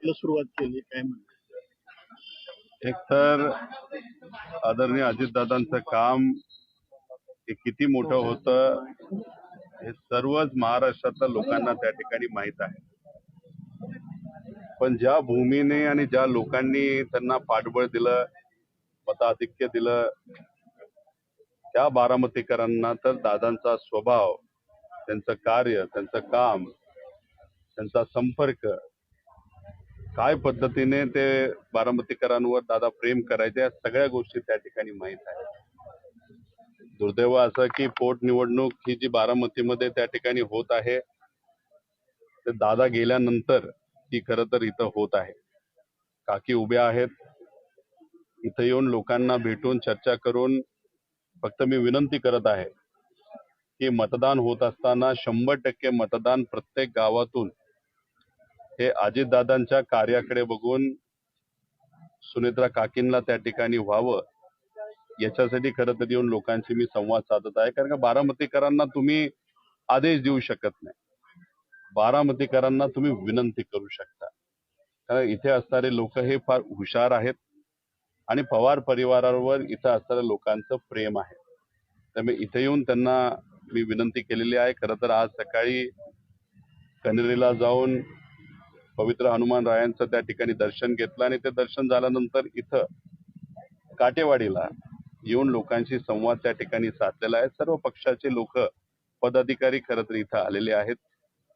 कुठलं सुरुवात केली काय म्हणते? एक तर आदरणीय अजितदादांचं काम हे किती मोठं होतं हे सर्वच महाराष्ट्रातल्या लोकांना त्या ठिकाणी माहित आहे. पण ज्या भूमीने आणि ज्या लोकांनी त्यांना पाठबळ दिलं, मताधिक्य दिलं, त्या बारामतीकरांना तर दादांचा स्वभाव, त्यांचं कार्य, त्यांचं काम, त्यांचा संपर्क, काय पद्धतीने ते बारामतीकरांवर दादा प्रेम करायचे या सगळ्या गोष्टी त्या ठिकाणी माहित आहे. दुर्दैव असं की पोटनिवडणूक ही जी बारामतीमध्ये त्या ठिकाणी होत आहे ते दादा गेल्यानंतर ती खरं तर इथं होत आहे. काकी उभ्या आहेत, इथं येऊन लोकांना भेटून चर्चा करून फक्त मी विनंती करत आहे की मतदान होत असताना 100% मतदान प्रत्येक गावातून हे अजितदादांच्या कार्याकडे बघून सुनेत्रा काकींना त्या ठिकाणी व्हावं याच्यासाठी खरं तर येऊन लोकांशी मी संवाद साधत आहे. कारण का बारामतीकरांना तुम्ही आदेश देऊ शकत नाही, बारामतीकरांना तुम्ही विनंती करू शकता. कारण इथे असणारे लोक हे फार हुशार आहेत आणि पवार परिवारावर इथं असणाऱ्या लोकांचं प्रेम आहे. त्यामुळे इथे येऊन त्यांना मी विनंती केलेली आहे. खरं तर आज सकाळी कनेरीला जाऊन पवित्र हनुमान रायांचं त्या ठिकाणी दर्शन घेतलं आणि ते दर्शन झाल्यानंतर इथं काटेवाडीला येऊन लोकांशी संवाद त्या ठिकाणी साधलेला आहे. सर्व पक्षाचे लोक पदाधिकारी खरं तर इथं आलेले आहेत.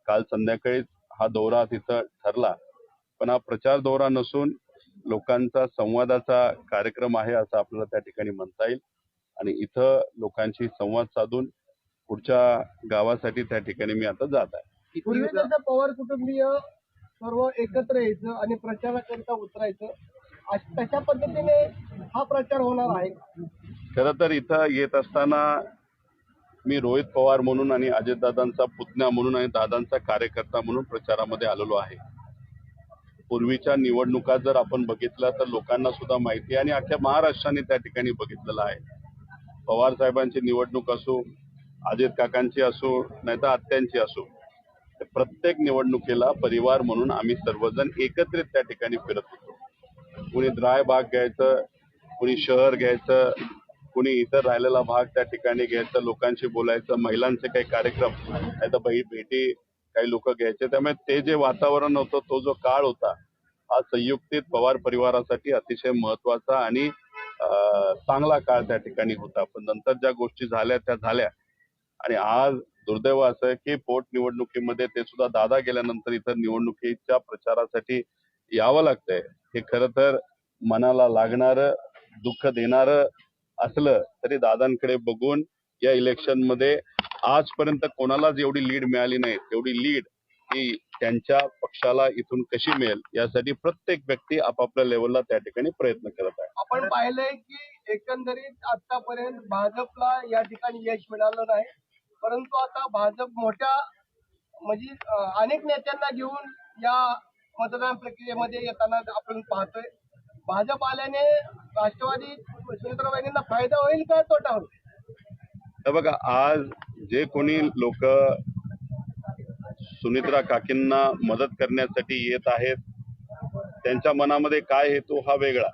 काल संध्याकाळी हा दौरा तिथं ठरला, पण हा प्रचार दौरा नसून लोकांचा संवादाचा कार्यक्रम आहे असं आपल्याला त्या ठिकाणी म्हणता येईल. आणि इथं लोकांशी संवाद साधून पुढच्या गावासाठी त्या ठिकाणी मी आता जात आहे. पूर्वी कसं पवार कुटुंबीय सर्व एकत्र यायचं आणि प्रचाराकरिता उतरायचं, तशा पद्धतीने हा प्रचार होणार आहे. खरं तर इथं येत असताना मी रोहित पवार म्हणून आणि अजितदादांचा पुतण्या म्हणून आणि दादांचा कार्यकर्ता म्हणून प्रचारामध्ये आलेलो आहे. पूर्वीच्या निवडणुका जर आपण बघितल्या तर लोकांना सुद्धा माहिती आहे आणि अख्ख्या महाराष्ट्राने त्या ठिकाणी बघितलेलं आहे. पवार साहेबांची निवडणूक असो, अजित काकांची असो, नाहीतर आत्यांची असो, प्रत्येक निवडणुकीला परिवार म्हणून आम्ही सर्वजण एकत्रित त्या ठिकाणी फिरत होतो. कुणी द्राय भाग घ्यायचं, कुणी शहर घ्यायचं, कुणी इतर राहिलेला भाग त्या ठिकाणी घ्यायचं, लोकांशी बोलायचं, महिलांचे काही कार्यक्रम नाही तर भेटी काही लोक घ्यायचे. त्यामुळे ते जे वातावरण होतं, तो जो काळ होता, हा संयुक्तित पवार परिवारासाठी अतिशय महत्वाचा आणि चांगला काळ त्या ठिकाणी होता. पण नंतर ज्या गोष्टी झाल्या त्या झाल्या आणि आज दुर्दैव असं आहे की पोटनिवडणुकीमध्ये ते सुद्धा दादा गेल्यानंतर इतर निवडणुकीच्या प्रचारासाठी यावं लागतंय. हे खरं तर मनाला लागणारं, दुःख देणारं असलं तरी दादांकडे बघून या इलेक्शन मध्ये आजपर्यंत कोणालाच एवढी लीड मिळाली नाही, तेवढी लीड ही त्यांच्या पक्षाला इथून कशी मिळेल यासाठी प्रत्येक व्यक्ती आपापल्या लेवलला त्या ठिकाणी प्रयत्न करत आहे. आपण पाहिलंय की एकंदरीत आतापर्यंत भाजपला या ठिकाणी यश मिळालं नाही, परंतु आता भाजप मोठ्या म्हणजे अनेक नेत्यांना घेऊन या मतदान प्रक्रियेमध्ये येताना आपण पाहतोय. भाजप आल्याने राष्ट्रवादी सुनेत्राबाईंना फायदा होईल का तोटा होईल? तर बघा, आज जे कोणी लोक सुनेत्रा काकींना मदत करण्यासाठी येत आहेत त्यांच्या मनामध्ये काय हेतू हा वेगळा,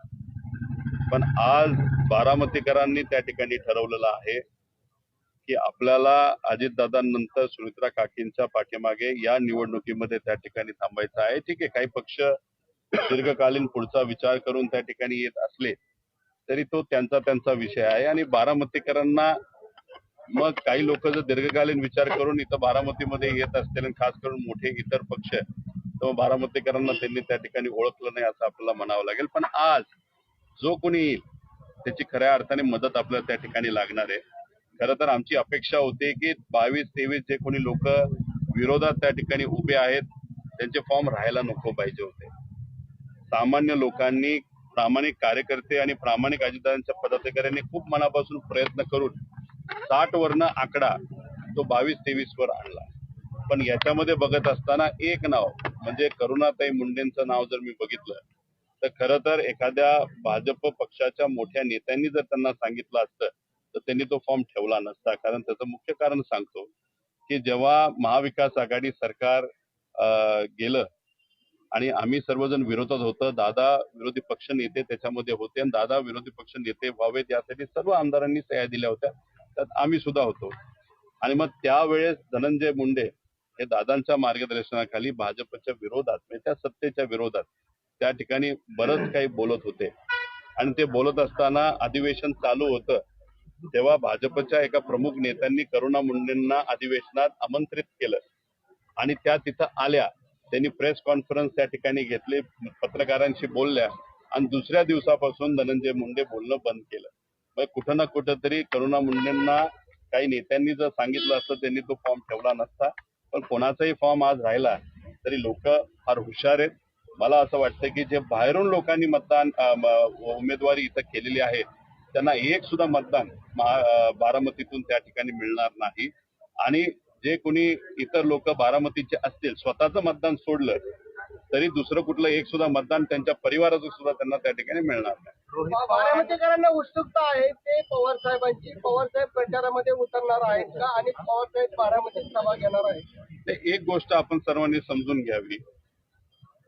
पण आज बारामतीकरांनी त्या ठिकाणी ठरवलेलं आहे की आपल्याला अजितदादांनंतर सुनेत्रा काकींच्या पाठीमागे या निवडणुकीमध्ये त्या ठिकाणी थांबायचं आहे. ठीक आहे, काही पक्ष दीर्घकालीन पुढचा विचार करून त्या ठिकाणी येत असले तरी तो त्यांचा विषय आहे. आणि बारामतीकरांना मग काही लोक जर दीर्घकालीन विचार करून इथं बारामतीमध्ये येत असतील आणि खास करून मोठे इतर पक्ष तर बारामतीकरांना त्यांनी त्या ठिकाणी ओळखलं नाही असं आपल्याला म्हणावं लागेल. पण आज जो कोणी येईल त्याची खऱ्या अर्थाने मदत आपल्याला त्या ठिकाणी लागणार आहे. खरं तर आमची अपेक्षा होती की 22-23 जे कोणी लोक विरोधात त्या ठिकाणी उभे आहेत त्यांचे फॉर्म राहायला नको पाहिजे होते. सामान्य लोकांनी, प्रामाणिक कार्यकर्ते आणि प्रामाणिक अजितदादांच्या पदाधिकाऱ्यांनी खूप मनापासून प्रयत्न करून 60 वरनं आकडा तो 22-23 वर आणला. पण याच्यामध्ये बघत असताना एक नाव म्हणजे करुणाताई मुंडेंचं नाव जर मी बघितलं तर खरं तर एखाद्या भाजप पक्षाच्या मोठ्या नेत्यांनी जर त्यांना सांगितलं असतं तर त्यांनी तो फॉर्म ठेवला नसता. कारण त्याचं मुख्य कारण सांगतो की जेव्हा महाविकास आघाडी सरकार गेलं आणि आम्ही सर्वजण विरोधात होतो. दादा विरोधी पक्ष नेते त्याच्यामध्ये होते आणि दादा विरोधी पक्ष नेते व्हावेत यासाठी सर्व आमदारांनी सह्या दिल्या होत्या. त्यात आम्ही सुद्धा होतो. आणि मग त्यावेळेस धनंजय मुंडे हे दादांच्या मार्गदर्शनाखाली भाजपच्या विरोधात म्हणजे त्या सत्तेच्या विरोधात त्या ठिकाणी बरंच काही बोलत होते. आणि ते बोलत असताना अधिवेशन चालू होतं तेव्हा भाजपच्या एका प्रमुख नेत्यांनी करुणा मुंडेंना अधिवेशनात आमंत्रित केलं आणि त्या तिथं आल्या. त्यांनी प्रेस कॉन्फरन्स त्या ठिकाणी घेतली, पत्रकारांशी बोलल्या आणि दुसऱ्या दिवसापासून धनंजय मुंडे बोलणं बंद केलं. मग कुठं ना कुठंतरी करुणा मुंडेंना काही नेत्यांनी जर सांगितलं असतं त्यांनी तो फॉर्म ठेवला नसता. पण कोणाचाही फॉर्म आज राहिला तरी लोक फार हुशार आहेत. मला असं वाटतं की जे बाहेरून लोकांनी मतदान उमेदवारी इथं केलेली आहे त्यांना एक सुद्धा मतदान बारामतीतून त्या ठिकाणी मिळणार नाही. आणि जे कोणी इतर लोक बारामतीचे असतील स्वतःचं मतदान सोडलं तरी दुसरं कुठलं एक सुद्धा मतदान त्यांच्या परिवाराचं सुद्धा त्यांना त्या ठिकाणी मिळणार नाही. बारामतीकरांना उत्सुकता आहे ते पवार साहेबांची. पवार साहेब प्रचारामध्ये उतरणार आहेत का आणि पवार साहेब बारामतीत सभा घेणार आहेत? ते एक गोष्ट आपण सर्वांनी समजून घ्यावी.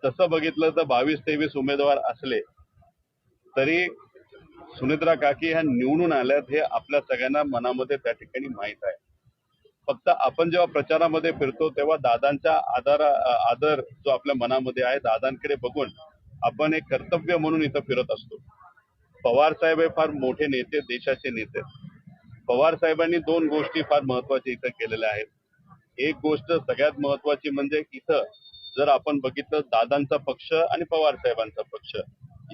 तसं बघितलं तर 22-23 उमेदवार असले तरी सुनेत्रा काकी ह्या निवडून आल्यात हे आपल्या सगळ्यांना मनामध्ये त्या ठिकाणी माहित आहे. फक्त आपण जेव्हा प्रचारामध्ये फिरतो तेव्हा दादांचा आदर जो आपल्या मनामध्ये आहे दादांकडे बघून आपण एक कर्तव्य म्हणून इथं फिरत असतो. पवार साहेब हे फार मोठे नेते, देशाचे नेते. पवार साहेबांनी दोन गोष्टी फार महत्वाच्या इथं केलेल्या आहेत. एक गोष्ट सगळ्यात महत्वाची म्हणजे इथं जर आपण बघितलं दादांचा पक्ष आणि पवार साहेबांचा पक्ष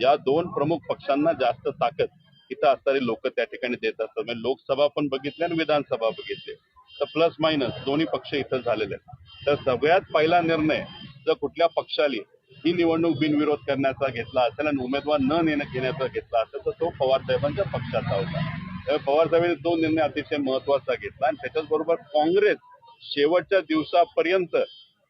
या दोन प्रमुख पक्षांना जास्त ताकद इथं असणारी लोक त्या ठिकाणी देत असतात. म्हणजे लोकसभा पण बघितली आणि विधानसभा बघितली तर प्लस मायनस दोन्ही पक्ष इथं झालेले आहेत. तर सगळ्यात पहिला निर्णय जर कुठल्या पक्षाली ही निवडणूक बिनविरोध करण्याचा घेतला असेल आणि उमेदवार न घेण्याचा घेतला असेल तर तो पवार साहेबांच्या पक्षाचा होता. पवार साहेबांनी तो निर्णय अतिशय महत्वाचा घेतला आणि त्याच्याच बरोबर काँग्रेस शेवटच्या दिवसापर्यंत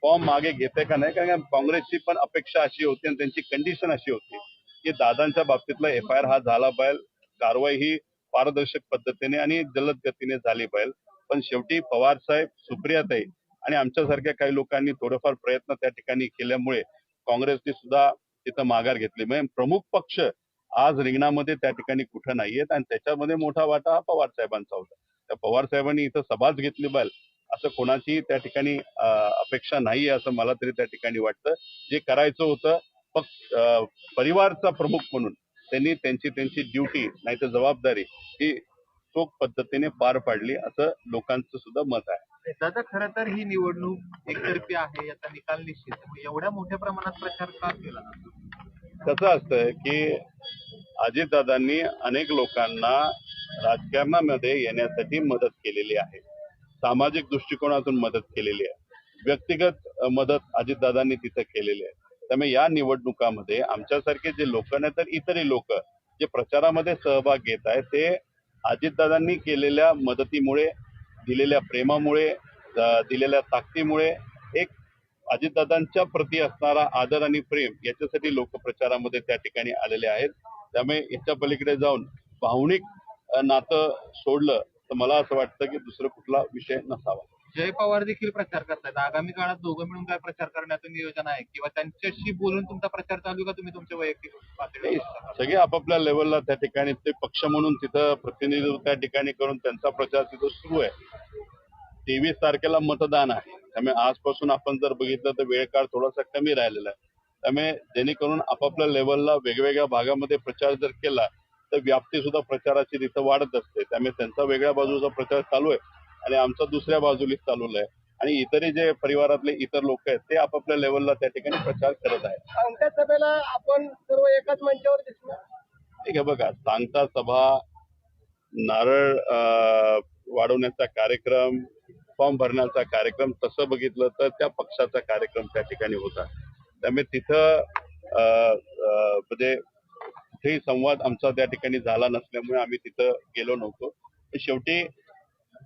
फॉर्म मागे घेते का नाही, कारण काँग्रेसची पण अपेक्षा अशी होती आणि त्यांची कंडिशन अशी होती की दादांच्या बाबतीतला FIR हा झाला पाहिजे, कारवाई ही पारदर्शक पद्धतीने आणि जलद गतीने झाली पाहिजे. पण शेवटी पवार साहेब, सुप्रियाताई आणि आमच्यासारख्या काही लोकांनी थोडेफार प्रयत्न त्या ठिकाणी केल्यामुळे काँग्रेसने सुद्धा तिथं माघार घेतली. म्हणजे प्रमुख पक्ष आज रिंगणामध्ये त्या ठिकाणी कुठं नाहीयेत आणि त्याच्यामध्ये मोठा वाटा हा पवार साहेबांचा होता. त्या पवार साहेबांनी इथं सभाच घेतली पाहिजे असं कोणाची त्या ठिकाणी अपेक्षा नाहीये असं मला तरी त्या ठिकाणी वाटतं. जे करायचं होतं फक्त परिवारचा प्रमुख म्हणून त्यांनी त्यांची ड्युटी नाही तर जबाबदारी ही चोख पद्धतीने पार पाडली असं लोकांचं सुद्धा मत आहे. दादा खरं तर ही निवडणूक एकतर्फी आहे याचा निकाल निश्चित. एवढ्या मोठ्या प्रमाणात प्रचार का केला? कसं असतंय की अजितदादांनी अनेक लोकांना राजकारणामध्ये येण्यासाठी मदत केलेली आहे. सामाजिक दृष्टिकोनातून मदत केलेली आहे. व्यक्तिगत मदत अजितदादांनी तिथं केलेली आहे. त्यामुळे या निवडणुकामध्ये आमच्यासारखे जे लोक नाही तर इतरही लोक जे प्रचारामध्ये सहभाग घेत आहेत ते अजितदादांनी केलेल्या मदतीमुळे, दिलेल्या प्रेमामुळे, दिलेल्या ताकदीमुळे एक अजितदादांच्या प्रती असणारा आदर आणि प्रेम याच्यासाठी लोक प्रचारामध्ये त्या ठिकाणी आलेले आहेत. त्यामुळे याच्या पलीकडे जाऊन भावनिक नातं सोडलं तर मला असं वाटतं की दुसरं कुठला विषय नसावा. जय पवार देखील प्रचार करतायत. आगामी काळात दोघं मिळून काय प्रचार करण्याचं नियोजन आहे किंवा त्यांच्याशी बोलून तुमचा प्रचार चालू का तुम्ही तुमच्या वैयक्तिक पातळीवर? सगळे आपापल्या लेवलला त्या ठिकाणी ते पक्ष म्हणून तिथं प्रतिनिधित्व त्या ठिकाणी करून त्यांचा प्रचार तिथं सुरू आहे. 23 तारखेला मतदान आहे. त्यामुळे आजपासून आपण जर बघितलं तर वेळ काळ थोडासा कमी राहिलेला आहे. त्यामुळे जेणेकरून आपापल्या लेवलला वेगवेगळ्या भागामध्ये प्रचार जर केला तर व्याप्ती सुद्धा प्रचाराची तिथं वाढत असते. त्यामुळे त्यांचा वेगळ्या बाजूचा प्रचार चालू आहे आणि आमचा दुसऱ्या बाजूला चालू आहे आणि इतरही जे परिवारातले इतर लोक आहेत ते आपापल्या लेवलला त्या ठिकाणी प्रचार करत आहेत. सांगत्या सभेला आपण सर्व एकाच मंचावर दिसणार. ठीक आहे बघा, सांगता सभा, नारळ वाढवण्याचा कार्यक्रम, फॉर्म भरण्याचा कार्यक्रम तसं बघितलं तर त्या पक्षाचा कार्यक्रम त्या ठिकाणी होता. त्यामुळे तिथं म्हणजे कुठेही संवाद आमचा त्या ठिकाणी झाला नसल्यामुळे आम्ही तिथं गेलो नव्हतो. शेवटी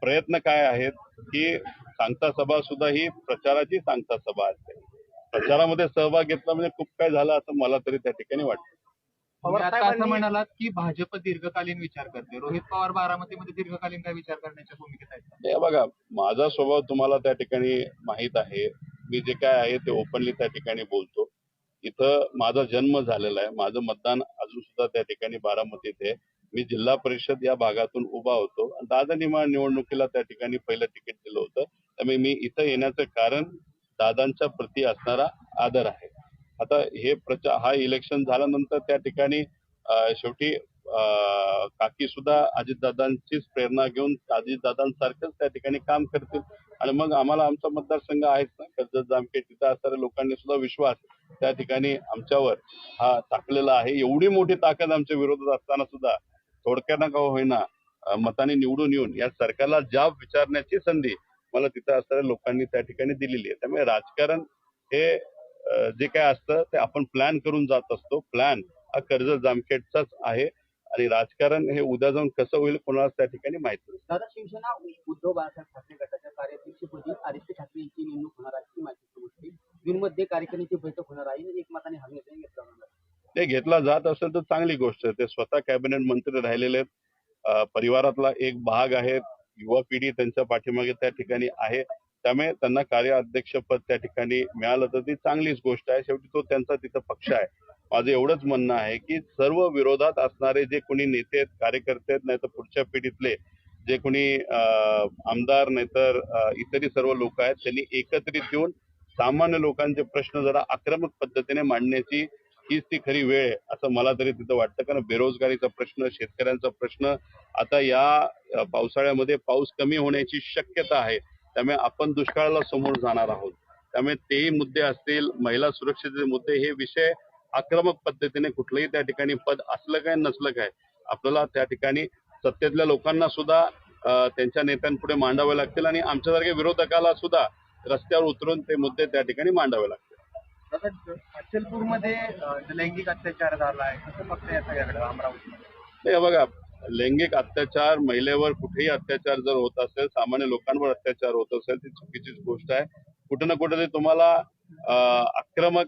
प्रयत्न काय आहेत की सांगता सभा सुद्धा ही प्रचाराची सांगता सभा असते. प्रचारामध्ये सहभाग घेतला म्हणजे खूप काय झालं असं मला तरी त्या ठिकाणी वाटतं. तुम्ही आता असं म्हणालात की भाजप दीर्घकालीन विचार करते. रोहित पवार बारामतीमध्ये दीर्घकालीन काय विचार करण्याच्या भूमिकेत आहेत? हे बघा, माझा स्वभाव तुम्हाला त्या ठिकाणी माहित आहे. मी जे काय आहे ते ओपनली त्या ठिकाणी बोलतो. इथं माझा जन्म झालेला आहे, माझं मतदान अजून सुद्धा त्या ठिकाणी बारामतीत आहे. मी जिल्हा परिषद या भागातून उभा होतो. दादांनी मला निवडणुकीला त्या ठिकाणी पहिलं तिकीट दिलं होतं. त्यामुळे मी इथं येण्याचं कारण दादांच्या प्रती असणारा आदर आहे. आता हे हा इलेक्शन झाल्यानंतर त्या ठिकाणी शेवटी काकी सुद्धा अजितदादांचीच प्रेरणा घेऊन अजितदादांसारखंच त्या ठिकाणी काम करतील आणि मग आम्हाला आमचा मतदारसंघ आहेच ना, कर्जत जामखेड तिथं असणाऱ्या लोकांनी सुद्धा विश्वास त्या ठिकाणी आमच्यावर हा टाकलेला आहे. एवढी मोठी ताकद आमच्या विरोधात असताना सुद्धा थोडक्यानं का होईना मताने निवडून येऊन या सरकारला जाब विचारण्याची संधी मला तिथं असणाऱ्या लोकांनी त्या ठिकाणी दिलेली आहे. त्यामुळे राजकारण हे जे काय असतं ते आपण प्लॅन करून जात असतो. प्लॅन हा कर्जत जामखेडचाच आहे आणि राजकारण हे उद्या जाऊन कसं होईल कोणालाच त्या ठिकाणी माहित नाही. दादा, शिवसेना उद्धव बाळासाहेब ठाकरे गटाच्या कार्याध्यक्षपदी आदित्य ठाकरे यांची नेमणूक होणार आहे माहिती समजते. बीडमध्ये कार्यकारिणीची बैठक होणार आहे, एकमताने हा निर्णय घेतला जाणार आहे. ते घेतला जात असेल तर चांगली गोष्ट आहे. ते स्वतः कॅबिनेट मंत्री राहिलेले आहेत. परिवारातला एक भाग आहे. युवा पिढी त्यांच्या पाठीमागे त्या ठिकाणी आहे. त्यामुळे त्यांना कार्याध्यक्षपद त्या ठिकाणी मिळालं तर ती चांगलीच गोष्ट आहे. शेवटी तो त्यांचा तिथं पक्ष आहे. माझं एवढंच म्हणणं आहे की सर्व विरोधात असणारे जे कोणी नेते आहेत, कार्यकर्ते आहेत, नाही तर पुढच्या पिढीतले जे कोणी आमदार नाहीतर इतरही सर्व लोक आहेत, त्यांनी एकत्रित येऊन सामान्य लोकांचे प्रश्न जरा आक्रमक पद्धतीने मांडण्याची हीच ती खरी वेळ आहे असं मला तरी तिथं वाटतं. कारण बेरोजगारीचा प्रश्न, शेतकऱ्यांचा प्रश्न, आता या पावसाळ्यामध्ये पाऊस कमी होण्याची शक्यता आहे. त्यामुळे आपण दुष्काळाला समोर जाणार आहोत. त्यामुळे तेही मुद्दे असतील, महिला सुरक्षेचे मुद्दे, हे विषय आक्रमक पद्धतीने कुठलंही त्या ठिकाणी पद असलं काय नसलं काय आपल्याला त्या ठिकाणी सत्तेतल्या लोकांना सुद्धा त्यांच्या नेत्यांपुढे मांडावे लागतील आणि आमच्यासारख्या विरोधकाला सुद्धा रस्त्यावर उतरून ते मुद्दे त्या ठिकाणी मांडावे लागतील. अचलपूरमध्ये लैंगिक अत्याचार झालाय, कसं बघता या सगळ्याकडे अमरावतीमध्ये? हे बघा, लैंगिक अत्याचार, महिलेवर कुठेही अत्याचार जर होत असेल, सामान्य लोकांवर अत्याचार होत असेल, ती चुकीचीच गोष्ट आहे. कुठं ना कुठे तुम्हाला आक्रमक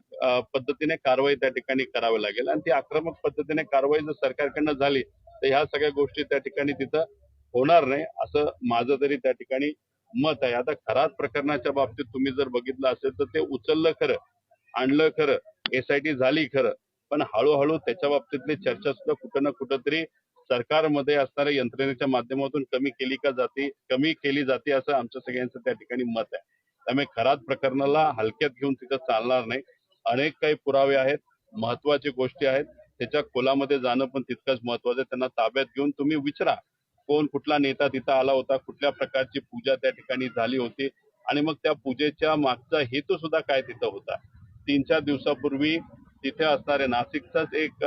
पद्धतीने कारवाई त्या ठिकाणी करावी लागेल आणि ती आक्रमक पद्धतीने कारवाई जर सरकारकडनं झाली तर ह्या सगळ्या गोष्टी त्या ठिकाणी तिथं होणार नाही असं माझं तरी त्या ठिकाणी मत आहे. आता खरात प्रकरणाच्या बाबतीत तुम्ही जर बघितलं असेल तर ते उचललं खरं, आणलं खरं, SIT झाली खरं, पण हळूहळू त्याच्या बाबतीतली चर्चा सुद्धा कुठं ना कुठंतरी सरकारमध्ये असणाऱ्या यंत्रणेच्या माध्यमातून कमी केली जाते असं आमच्या सगळ्यांचं त्या ठिकाणी मत आहे. त्यामुळे खरात प्रकरणाला हलक्यात घेऊन तिथं चालणार नाही. अनेक काही पुरावे आहेत, महत्वाची गोष्टी आहेत, त्याच्या खोलामध्ये जाणं पण तितकंच महत्वाचं आहे. त्यांना ताब्यात घेऊन तुम्ही विचारा कोण कुठला नेता तिथं आला होता, कुठल्या प्रकारची पूजा त्या ठिकाणी झाली होती आणि मग त्या पूजेच्या मागचा हेतू सुद्धा काय तिथं होता. 3-4 दिवसापूर्वी तिथे असणारे नाशिकचाच एक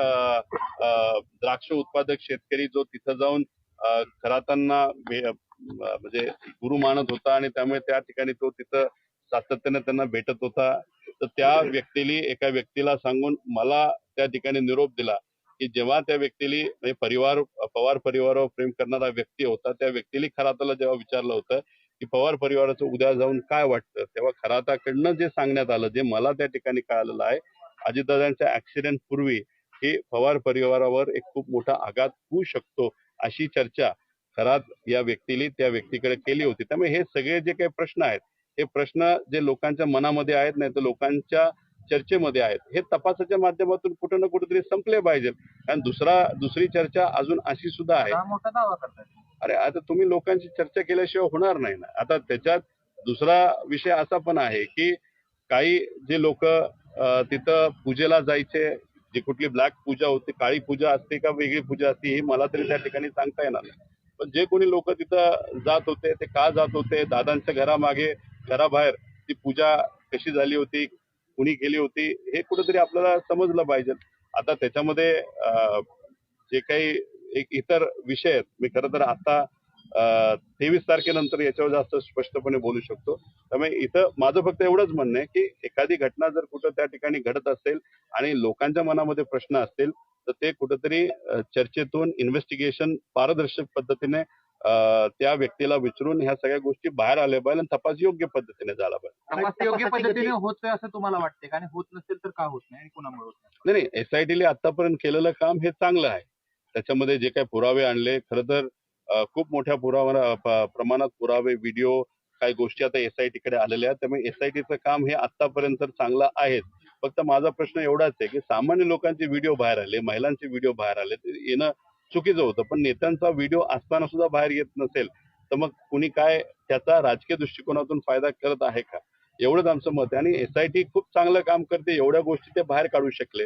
द्राक्ष उत्पादक शेतकरी जो तिथं जाऊन खरातांना म्हणजे गुरु मानत होता आणि त्यामुळे त्या ठिकाणी तो तिथं सातत्याने त्यांना भेटत होता. तर त्या एका व्यक्तीला सांगून मला त्या ठिकाणी निरोप दिला की जेव्हा त्या व्यक्तीला म्हणजे पवार परिवारावर प्रेम करणारा व्यक्ती होता, त्या व्यक्तीला खराताला जेव्हा विचारलं होतं की पवार परिवाराचं उद्या जाऊन काय वाटतं, तेव्हा खराताकडनं जे सांगण्यात आलं, जे मला त्या ठिकाणी कळालेलं आहे, अजितदादांच्या ऍक्सिडेंट पूर्वी हे पवार परिवारावर एक खूप मोठा आघात होऊ शकतो अशी चर्चा खरात या व्यक्तीने त्या व्यक्तीकडे केली होती. त्यामुळे हे सगळे जे काही प्रश्न आहेत, हे प्रश्न जे लोकांच्या मनामध्ये आहेत, नाही तर लोकांच्या चर्चेमध्ये आहेत, हे तपासाच्या माध्यमातून कुठं ना कुठेतरी संपले पाहिजे. कारण दुसरी चर्चा अजून अशी सुद्धा आहे. मोठा दावा करतात. अरे आता तुम्ही लोकांची चर्चा केल्याशिवाय होणार नाही ना. आता त्याच्यात दुसरा विषय असा पण आहे की काही जे लोक तिथं पूजेला जायचे, जी कुठली ब्लॅक पूजा होती, काळी पूजा असते का वेगळी पूजा असते, हे मला तरी त्या ठिकाणी सांगता येणार नाही. पण जे कोणी लोक तिथं जात होते ते का जात होते, दादांच्या घरामागे घराबाहेर ती पूजा कशी झाली होती, कुणी केली होती, हे कुठेतरी आपल्याला समजलं पाहिजे. आता त्याच्यामध्ये जे काही एक इतर विषय आहेत, मी खरं तर आता 23 तारखेनंतर याच्यावर जास्त स्पष्टपणे बोलू शकतो. त्यामुळे इथं माझं फक्त एवढंच म्हणणं आहे की एखादी घटना जर कुठं त्या ठिकाणी घडत असेल आणि लोकांच्या मनामध्ये प्रश्न असतील तर ते कुठेतरी चर्चेतून इन्व्हेस्टिगेशन पारदर्शक पद्धतीने त्या व्यक्तीला विचारून ह्या सगळ्या गोष्टी बाहेर आल्या पाहिजे आणि तपास योग्य पद्धतीने झाला पाहिजे. तपास योग्य पद्धतीने होतोय असं तुम्हाला वाटतंय का? आणि होत नसेल तर का होत नाही आणि कोणामुळे होत नाही? नाही, SITने आतापर्यंत केलेलं काम हे चांगलं आहे. त्याच्यामध्ये जे काही पुरावे आणले, खरं तर खूप मोठ्या प्रमाणात पुरावे, व्हिडिओ, काही गोष्टी आता SITकडे आलेल्या आहेत. त्यामुळे SITचं काम हे आतापर्यंत चांगलं आहे. फक्त माझा प्रश्न एवढाच आहे की सामान्य लोकांचे व्हिडिओ बाहेर आले, महिलांचे व्हिडिओ बाहेर आले, ते येणं चुकीचं होतं. पण नेत्यांचा व्हिडिओ असताना सुद्धा बाहेर येत नसेल तर मग कुणी काय त्याचा राजकीय दृष्टिकोनातून फायदा करत आहे का, एवढंच आमचं मत आहे. आणि एसआयटी खूप चांगलं काम करते, एवढ्या गोष्टी ते बाहेर काढू शकले.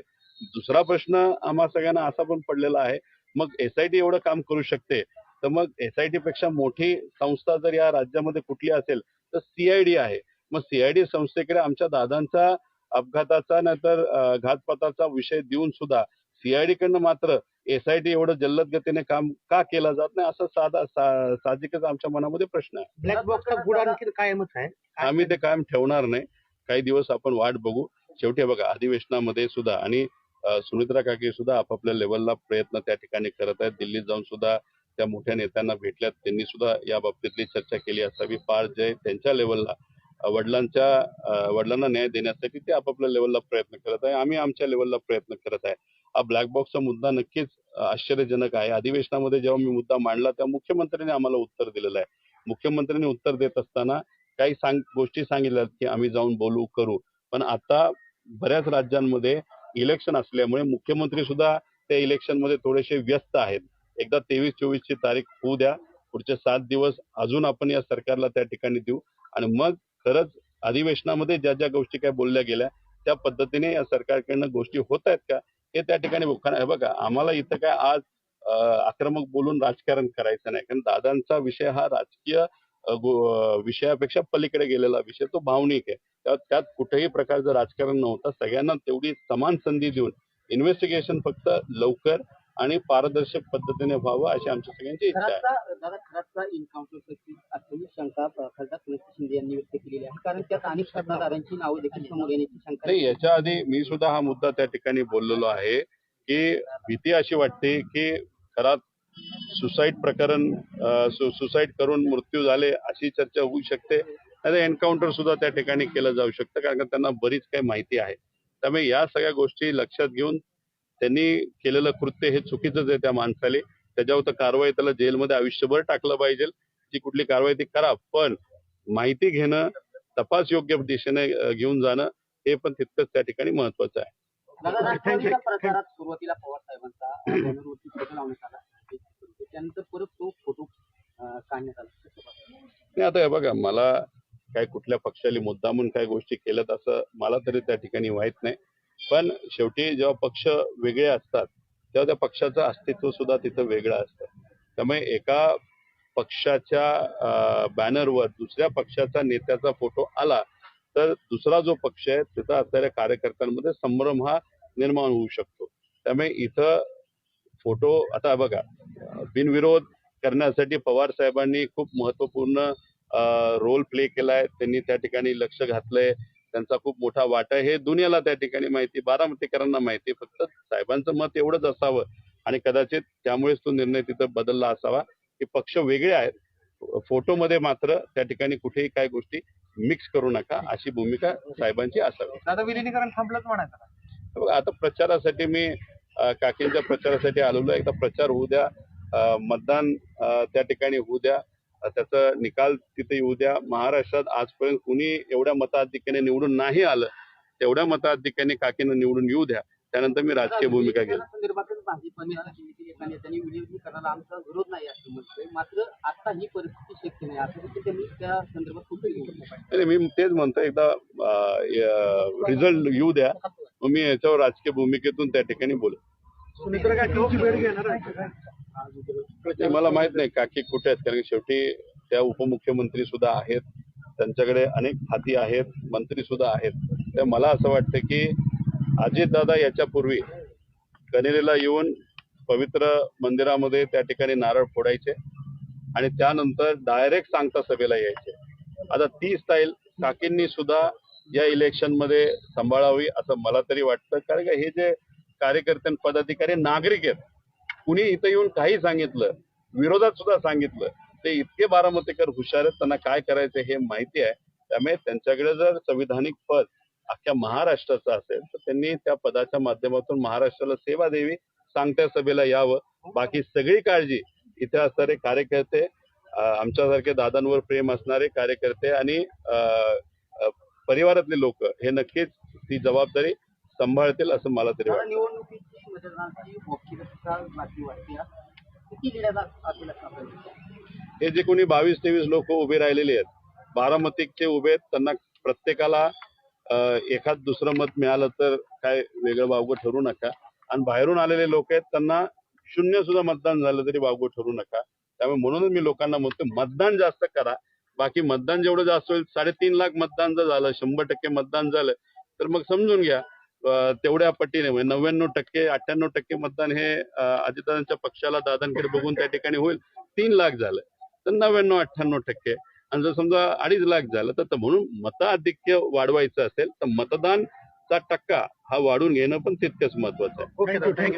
दुसरा प्रश्न आम्हा सगळ्यांना असा पण पडलेला आहे, मग एसआयटी एवढं काम करू शकते तर मग एसआयटी पेक्षा मोठी संस्था जर या राज्यामध्ये कुठली असेल तर सीआयडी आहे. मग सीआयडी संस्थेकडे आमच्या दादांचा अपघाताचा नाहीतर घातपाताचा विषय देऊन सुद्धा सीआयडी कडनं मात्र एसआयटी एवढं जल्लद गतीने काम का केलं जात नाही, असं साहजिकच आमच्या मनामध्ये प्रश्न आहे. ब्लॅक बॉक्सचा गुड आणखी कायमच आहे. आम्ही ते कायम ठेवणार नाही. काही दिवस आपण वाट बघू. शेवटी बघा, अधिवेशनामध्ये सुद्धा आणि सुमित्रा काके सुद्धा आपापल्या लेवलला प्रयत्न त्या ठिकाणी करत आहेत. दिल्लीत जाऊन सुद्धा त्या मोठ्या नेत्यांना भेटल्यात, त्यांनी सुद्धा या बाबतीतली चर्चा केली असावी. पार जय त्यांच्या लेवलला वडिलांना न्याय देण्यासाठी ते आपापल्या लेवलला प्रयत्न करत आहे. आम्ही आमच्या लेवलला प्रयत्न करत आहे. हा ब्लॅक बॉक्सचा मुद्दा नक्कीच आश्चर्यजनक आहे. अधिवेशनामध्ये जेव्हा मी मुद्दा मांडला तेव्हा मुख्यमंत्र्यांनी आम्हाला उत्तर दिलेलं आहे. मुख्यमंत्र्यांनी उत्तर देत असताना काही गोष्टी सांगितल्यात की आम्ही जाऊन बोलू करू, पण आता बऱ्याच राज्यांमध्ये इलेक्शन असल्यामुळे मुख्यमंत्री सुद्धा त्या इलेक्शन मध्ये थोडेसे व्यस्त आहेत. एकदा 23-24 ची तारीख होऊ द्या, पुढचे 7 दिवस अजून आपण या सरकारला त्या ठिकाणी देऊ आणि मग खरंच अधिवेशनामध्ये ज्या ज्या गोष्टी काय बोलल्या गेल्या त्या पद्धतीने या सरकारकडनं गोष्टी होत आहेत का हे त्या ठिकाणी बघा. आम्हाला इथं काय आज आक्रमक बोलून राजकारण करायचं नाही, कारण दादांचा विषय हा राजकीय विषयापेक्षा पलीकडे गेलेला विषय, तो भावनिक आहे. त्यात कुठेही प्रकारचं राजकारण नव्हतं. सगळ्यांना तेवढी समान संधी देऊन इन्व्हेस्टिगेशन फक्त लवकर आणि पारदर्शक पद्धतीने व्हावं अशी आमच्या सगळ्यांची इच्छा आहे. खराबचा एन्काउंटर असलेली शंका खासदार प्रणित शिंदे यांनी व्यक्त केलेली आहे, कारण त्यात अनेक सत्ताधाऱ्यांची नावं देखील समोर येण्याची शंका नाही, याच्या आधी मी सुद्धा हा मुद्दा त्या ठिकाणी बोललेलो आहे की भीती अशी वाटते की खरात सुसाईड प्रकरण सुसाईड करून मृत्यू झाले अशी चर्चा होऊ शकते, नाही एन्काउंटर सुद्धा त्या ठिकाणी केलं जाऊ शकतं, कारण त्यांना बरीच काही माहिती आहे. त्यामुळे या सगळ्या गोष्टी लक्षात घेऊन त्यांनी केलेलं कृत्य हे चुकीचंच आहे. त्या माणसाले त्याच्यावर तर कारवाई, त्याला जेलमध्ये आयुष्यभर टाकलं पाहिजे. जी कुठली कारवाई ती करा, पण माहिती घेणं, तपास योग्य दिशेने घेऊन जाणं हे पण तितकंच त्या ठिकाणी महत्वाचं आहे. प्रचारात सुरुवातीला पवार साहेबांचा बॅनरवरती फोटो लावण्यात आला, त्यानंतर परत तो फोटो काढण्यात आला. नाही, आता हे बघा, मला काय कुठल्या पक्षाला मुद्दामून काय गोष्टी केल्यात असं मला तरी त्या ठिकाणी माहित नाही. पण शेवटी जेव्हा पक्ष वेगळे असतात तेव्हा त्या पक्षाचं अस्तित्व सुद्धा तिथं वेगळं असतं. त्यामुळे एका पक्षाच्या बॅनरवर दुसऱ्या पक्षाचा नेत्याचा फोटो आला तर दुसरा जो पक्ष आहे तिथं असलेल्या कार्यकर्त्यांमध्ये संभ्रम हा निर्माण होऊ शकतो. त्यामुळे इथं फोटो, आता बघा, बिनविरोध करण्यासाठी पवार साहेबांनी खूप महत्वपूर्ण रोल प्ले केलाय. त्यांनी त्या ठिकाणी लक्ष घातलंय, त्यांचा खूप मोठा वाटा आहे हे दुनियाला त्या ठिकाणी माहिती, बारामतीकरांना माहिती. फक्त साहेबांचं मत एवढंच असावं आणि कदाचित त्यामुळेच तो निर्णय तिथं बदलला असावा की पक्ष वेगळे आहेत, फोटोमध्ये मात्र त्या ठिकाणी कुठेही काय गोष्टी मिक्स करू नका अशी भूमिका साहेबांची असावी. दादा, विलिनीकरण थांबलंच म्हणायचं. आता प्रचारासाठी मी काकींच्या प्रचारासाठी आलेलो आहे. एकदा प्रचार होऊ द्या, मतदान त्या ठिकाणी होऊ द्या, त्याचा निकाल तिथे येऊ द्या. महाराष्ट्रात आजपर्यंत कुणी एवढ्या मताधिक्याने निवडून नाही आलं, तेवढ्या मताधिक्याने काकींना निवडून येऊ द्या, त्यानंतर मी राजकीय भूमिका घेईन. संदर्भातच भाजपने एका नेत्याने विलीनीकरणाला आमचा विरोध नाही असं म्हटलंय, मात्र आता ही परिस्थिती शक्य नाही असं देखील त्यांनी त्या संदर्भात खूप नाही, मी तेच म्हणतो, एकदा रिझल्ट येऊ द्या, मग मी याच्यावर राजकीय भूमिकेतून त्या ठिकाणी बोलेन. मला माहित नाही काकी कुठे आहेत, कारण शेवटी त्या उपमुख्यमंत्री सुद्धा आहेत, त्यांच्याकडे अनेक खाती आहेत, मंत्री सुद्धा आहेत. तर मला असं वाटतं की अजितदादा याच्यापूर्वी कनेरीला येऊन पवित्र मंदिरामध्ये त्या ठिकाणी नारळ फोडायचे आणि त्यानंतर डायरेक्ट सांगता सभेला यायचे. आता ती स्टाईल काकींनी सुद्धा या इलेक्शन मध्ये सांभाळावी असं मला तरी वाटतं, कारण का हे जे कार्यकर्ते पदाधिकारी नागरिक आहेत, कुणी इथं येऊन काही सांगितलं, विरोधात सुद्धा सांगितलं, ते इतके बारामतीकर हुशार आहेत, त्यांना काय करायचं हे माहिती आहे. त्यामुळे त्यांच्याकडे जर संविधानिक पद अख्ख्या महाराष्ट्राचं असेल तर त्यांनी त्या पदाच्या माध्यमातून महाराष्ट्राला सेवा द्यावी, सांगत्या सभेला यावं. बाकी सगळी काळजी इथे असणारे कार्यकर्ते, आमच्यासारखे दादांवर प्रेम असणारे कार्यकर्ते आणि परिवारातले लोक हे नक्कीच ती जबाबदारी सांभाळतील असं मला तरी मला वाटतं. निवडणुकीची मतदानाची औपचारिकता बाकी वाटते किती लिहिण्याचा असेल असं आपल्याला हे जे कोणी 22-23 लोक उभे राहिलेले आहेत बारामतीचे उभे आहेत त्यांना प्रत्येकाला एखाद दुसरं मत मिळालं तर काय वेगळं वावगं ठरू नका आणि बाहेरून आलेले लोक आहेत त्यांना 0 सुद्धा मतदान झालं तरी वावगं ठरू नका. त्यामुळे म्हणूनच मी लोकांना म्हणतो मतदान जास्त करा. बाकी मतदान जेवढं जास्त होईल 3.5 लाख मतदान जर झालं 100% मतदान झालं तर मग समजून घ्या तेवढ्या पटीने म्हणजे 99% 98% मतदान हे अजितदादांच्या पक्षाला दादांकडे बघून त्या ठिकाणी होईल. 3 लाख झालं तर 99-98% आणि जर समजा 2.5 लाख झालं तर म्हणून मताधिक्य वाढवायचं असेल तर मतदानचा टक्का हा वाढून घेणं पण तितकंच महत्वाचं आहे. Okay, thank you.